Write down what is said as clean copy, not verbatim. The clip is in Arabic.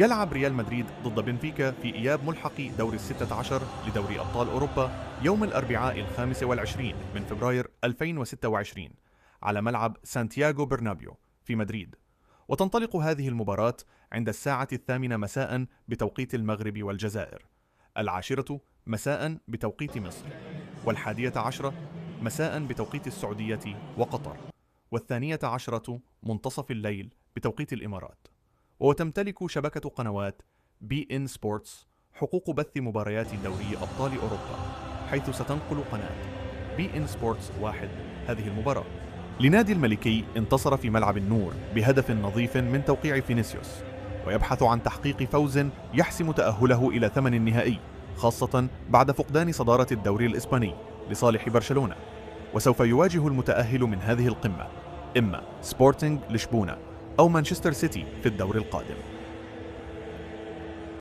يلعب ريال مدريد ضد بنفيكا في إياب ملحق دور الستة عشر لدوري أبطال أوروبا يوم الأربعاء 25 من فبراير 2026 على ملعب سانتياغو برنابيو في مدريد. وتنطلق هذه المباراة عند الساعة 8 مساء بتوقيت المغرب والجزائر، 10 مساء بتوقيت مصر، 11 مساء بتوقيت السعودية وقطر، 12 منتصف الليل بتوقيت الإمارات. وتمتلك شبكة قنوات بي إن سبورتس حقوق بث مباريات دوري أبطال أوروبا، حيث ستنقل قناة بي إن سبورتس 1 هذه المباراة. لنادي الملكي انتصر في ملعب النور بهدف نظيف من توقيع فينيسيوس، ويبحث عن تحقيق فوز يحسم تأهله إلى ثمن النهائي، خاصة بعد فقدان صدارة الدوري الإسباني لصالح برشلونة. وسوف يواجه المتأهل من هذه القمة إما سبورتينغ لشبونة أو مانشستر سيتي في الدور القادم.